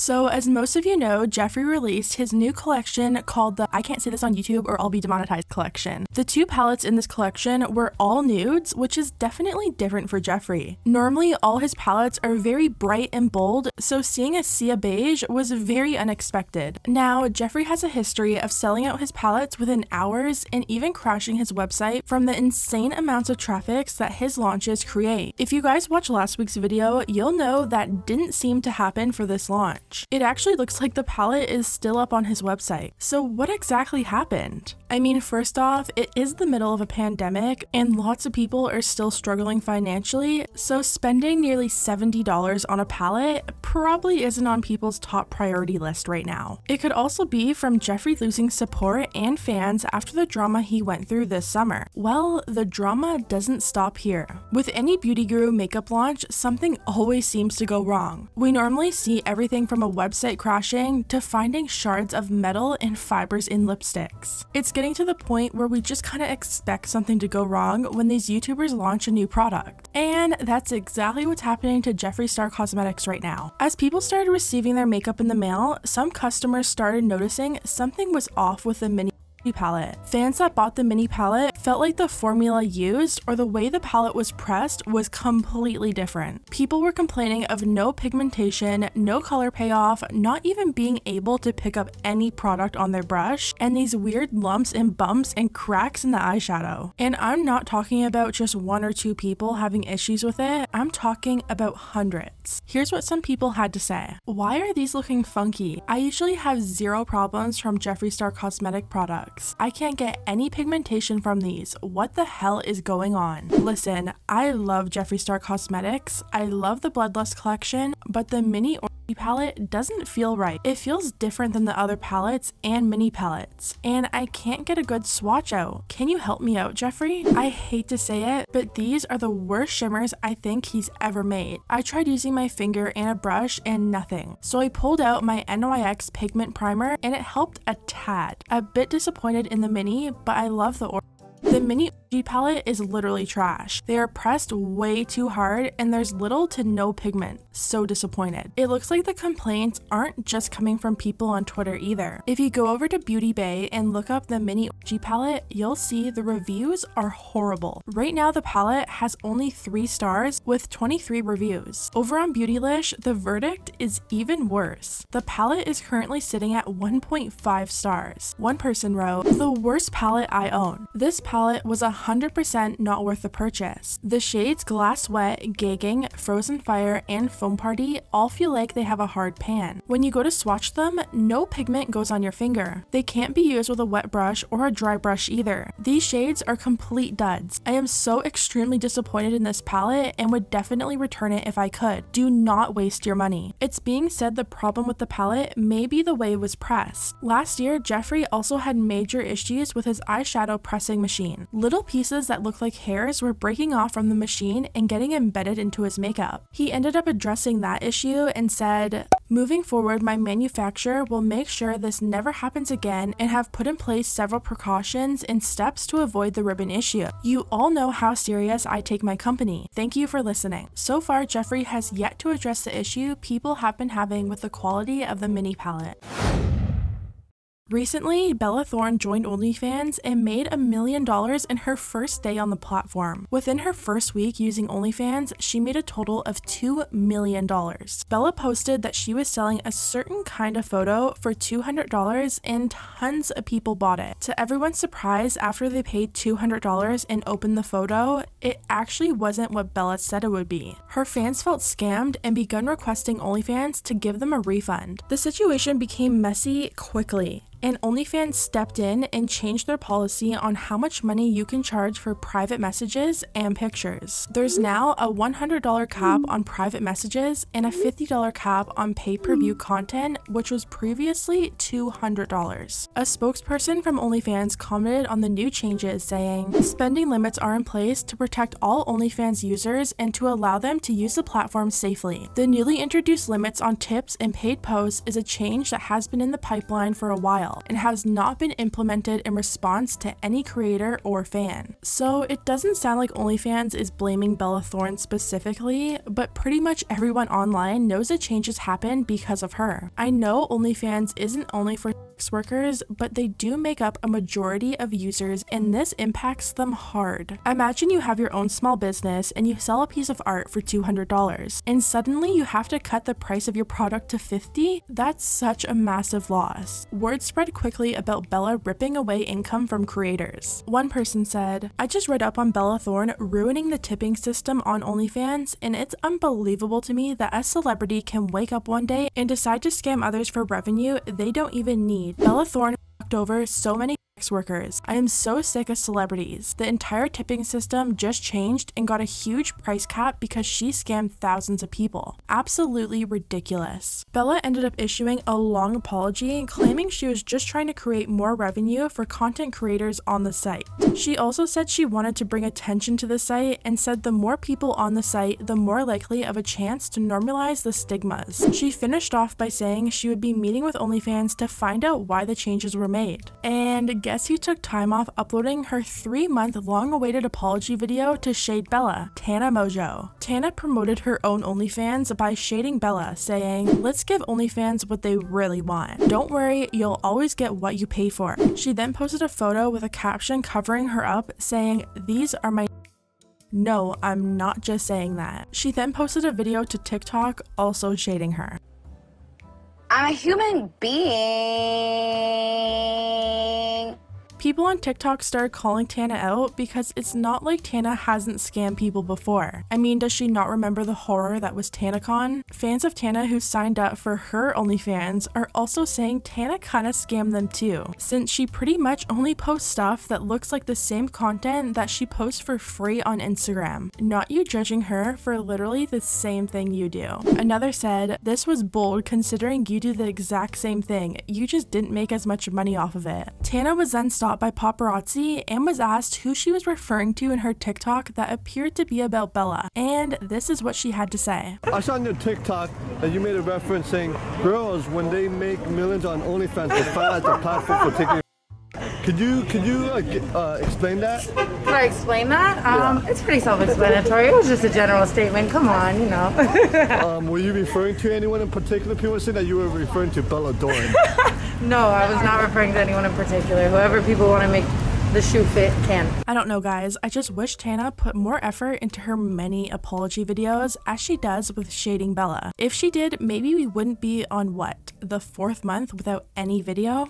So as most of you know, Jeffree released his new collection called the I Can't Say This on YouTube or I'll Be Demonetized collection. The two palettes in this collection were all nudes, which is definitely different for Jeffree. Normally all his palettes are very bright and bold, so seeing a sea beige was very unexpected. Now, Jeffree has a history of selling out his palettes within hours and even crashing his website from the insane amounts of traffic that his launches create. If you guys watched last week's video, you'll know that didn't seem to happen for this launch. It actually looks like the palette is still up on his website. So what exactly happened? I mean, first off, it is the middle of a pandemic and lots of people are still struggling financially, so spending nearly $70 on a palette probably isn't on people's top priority list right now. It could also be from Jeffree losing support and fans after the drama he went through this summer. Well, the drama doesn't stop here. With any beauty guru makeup launch, something always seems to go wrong. We normally see everything from a website crashing to finding shards of metal and fibers in lipsticks. It's getting to the point where we just kind of expect something to go wrong when these YouTubers launch a new product. And that's exactly what's happening to Jeffree Star Cosmetics right now. As people started receiving their makeup in the mail, some customers started noticing something was off with the mini palette. Fans that bought the mini palette felt like the formula used or the way the palette was pressed was completely different. People were complaining of no pigmentation, no color payoff, not even being able to pick up any product on their brush, and these weird lumps and bumps and cracks in the eyeshadow. And I'm not talking about just one or two people having issues with it, I'm talking about hundreds. Here's what some people had to say. Why are these looking funky? I usually have zero problems from Jeffree Star cosmetic products. I can't get any pigmentation from these. What the hell is going on? Listen, I love Jeffree Star Cosmetics. I love the Bloodlust collection, but the mini palette doesn't feel right. It feels different than the other palettes and mini palettes, and I can't get a good swatch out. Can you help me out, Jeffree? I hate to say it, but these are the worst shimmers I think he's ever made. I tried using my finger and a brush and nothing, so I pulled out my NYX pigment primer and it helped a tad. A bit disappointed in the mini, but I love the mini palette is literally trash. They are pressed way too hard and there's little to no pigment. So disappointed. It looks like the complaints aren't just coming from people on Twitter either. If you go over to Beauty Bay and look up the mini palette, you'll see the reviews are horrible. Right now the palette has only 3 stars with 23 reviews. Over on Beautylish, the verdict is even worse. The palette is currently sitting at 1.5 stars. One person wrote, "The worst palette I own. This palette was 100% not worth the purchase. The shades Glass Wet, Gagging, Frozen Fire, and Foam Party all feel like they have a hard pan. When you go to swatch them, no pigment goes on your finger. They can't be used with a wet brush or a dry brush either. These shades are complete duds. I am so extremely disappointed in this palette and would definitely return it if I could. Do not waste your money." It's being said the problem with the palette may be the way it was pressed. Last year, Jeffree also had major issues with his eyeshadow pressing machine. Little pieces that looked like hairs were breaking off from the machine and getting embedded into his makeup. He ended up addressing that issue and said, "Moving forward, my manufacturer will make sure this never happens again and have put in place several precautions and steps to avoid the ribbon issue. You all know how serious I take my company. Thank you for listening." So far, Jeffree has yet to address the issue people have been having with the quality of the mini palette. Recently, Bella Thorne joined OnlyFans and made $1 million in her first day on the platform. Within her first week using OnlyFans, she made a total of $2 million. Bella posted that she was selling a certain kind of photo for $200 and tons of people bought it. To everyone's surprise, after they paid $200 and opened the photo, it actually wasn't what Bella said it would be. Her fans felt scammed and begun requesting OnlyFans to give them a refund. The situation became messy quickly, and OnlyFans stepped in and changed their policy on how much money you can charge for private messages and pictures. There's now a $100 cap on private messages and a $50 cap on pay-per-view content, which was previously $200. A spokesperson from OnlyFans commented on the new changes, saying, "Spending limits are in place to protect all OnlyFans users and to allow them to use the platform safely. The newly introduced limits on tips and paid posts is a change that has been in the pipeline for a while. while and has not been implemented in response to any creator or fan. So it doesn't sound like OnlyFans is blaming Bella Thorne specifically, but pretty much everyone online knows the changes happened because of her. I know OnlyFans isn't only for sex workers, but they do make up a majority of users and this impacts them hard. Imagine you have your own small business and you sell a piece of art for $200 and suddenly you have to cut the price of your product to $50. That's such a massive loss. Word spread quickly about Bella ripping away income from creators. One person said, "I just read up on Bella Thorne ruining the tipping system on OnlyFans, and it's unbelievable to me that a celebrity can wake up one day and decide to scam others for revenue they don't even need. Bella Thorne fucked over so many sex workers. I am so sick of celebrities. The entire tipping system just changed and got a huge price cap because she scammed thousands of people. Absolutely ridiculous." Bella ended up issuing a long apology claiming she was just trying to create more revenue for content creators on the site. She also said she wanted to bring attention to the site and said the more people on the site, the more likely of a chance to normalize the stigmas. She finished off by saying she would be meeting with OnlyFans to find out why the changes were made. And guess who took time off uploading her 3-month long-awaited apology video to shade Bella? Tana Mongeau. Tana promoted her own OnlyFans by shading Bella, saying, "Let's give OnlyFans what they really want. Don't worry, you'll always get what you pay for." She then posted a photo with a caption covering her up saying, "These are my..." No, I'm not just saying that. She then posted a video to TikTok also shading her. I'm a human being. People on TikTok started calling Tana out because it's not like Tana hasn't scammed people before. I mean, does she not remember the horror that was TanaCon? Fans of Tana who signed up for her OnlyFans are also saying Tana kinda scammed them too, since she pretty much only posts stuff that looks like the same content that she posts for free on Instagram. Not you judging her for literally the same thing you do. Another said, "This was bold considering you do the exact same thing, you just didn't make as much money off of it." Tana was then stopped by paparazzi and was asked who she was referring to in her TikTok that appeared to be about Bella, and this is what she had to say. "I saw on your TikTok that you made a reference saying girls, when they make millions on OnlyFans, they find out the platform for taking." Could you explain that? Could I explain that? Yeah. It's pretty self-explanatory. It was just a general statement. Come on, you know. Were you referring to anyone in particular? People say that you were referring to Bella Thorne. No, I was not referring to anyone in particular. Whoever people want to make the shoe fit can. I don't know, guys. I just wish Tana put more effort into her many apology videos as she does with shading Bella. If she did, maybe we wouldn't be on what, the 4th month without any video?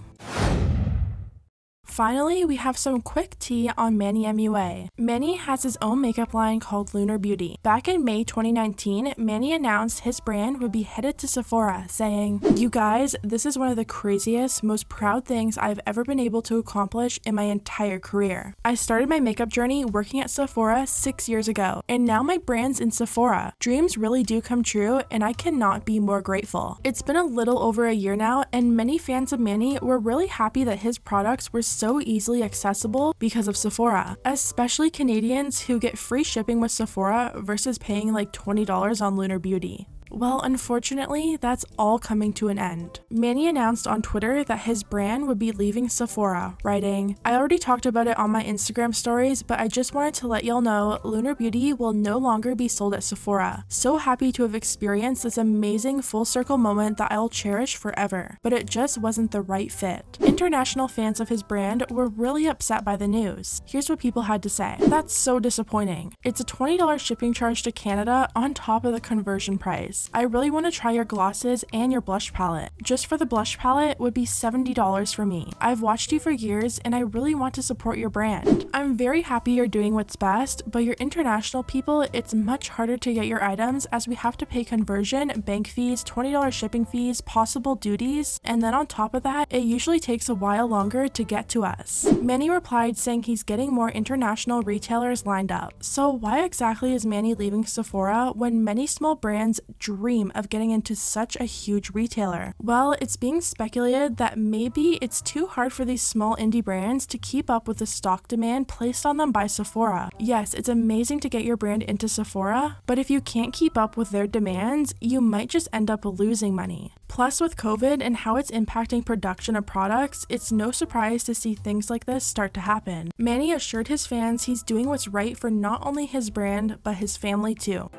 Finally, we have some quick tea on Manny MUA. Manny has his own makeup line called Lunar Beauty. Back in May 2019, Manny announced his brand would be headed to Sephora, saying, "You guys, this is one of the craziest, most proud things I've ever been able to accomplish in my entire career. I started my makeup journey working at Sephora 6 years ago, and now my brand's in Sephora. Dreams really do come true, and I cannot be more grateful." It's been a little over a year now, and many fans of Manny were really happy that his products were so easily accessible because of Sephora, especially Canadians who get free shipping with Sephora versus paying like $20 on Lunar Beauty. Well, unfortunately, that's all coming to an end. Manny announced on Twitter that his brand would be leaving Sephora, writing, "I already talked about it on my Instagram stories, but I just wanted to let y'all know Lunar Beauty will no longer be sold at Sephora. So happy to have experienced this amazing full circle moment that I'll cherish forever, but it just wasn't the right fit." International fans of his brand were really upset by the news. Here's what people had to say. "That's so disappointing. It's a $20 shipping charge to Canada on top of the conversion price. I really want to try your glosses and your blush palette. Just for the blush palette would be $70 for me. I've watched you for years and I really want to support your brand. I'm very happy you're doing what's best, but your international people, it's much harder to get your items as we have to pay conversion, bank fees, $20 shipping fees, possible duties, and then on top of that, it usually takes a while longer to get to us." Manny replied saying he's getting more international retailers lined up. So why exactly is Manny leaving Sephora when many small brands dream of getting into such a huge retailer? Well, it's being speculated that maybe it's too hard for these small indie brands to keep up with the stock demand placed on them by Sephora. Yes, it's amazing to get your brand into Sephora, but if you can't keep up with their demands, you might just end up losing money. Plus, with COVID and how it's impacting production of products, it's no surprise to see things like this start to happen. Manny assured his fans he's doing what's right for not only his brand, but his family too.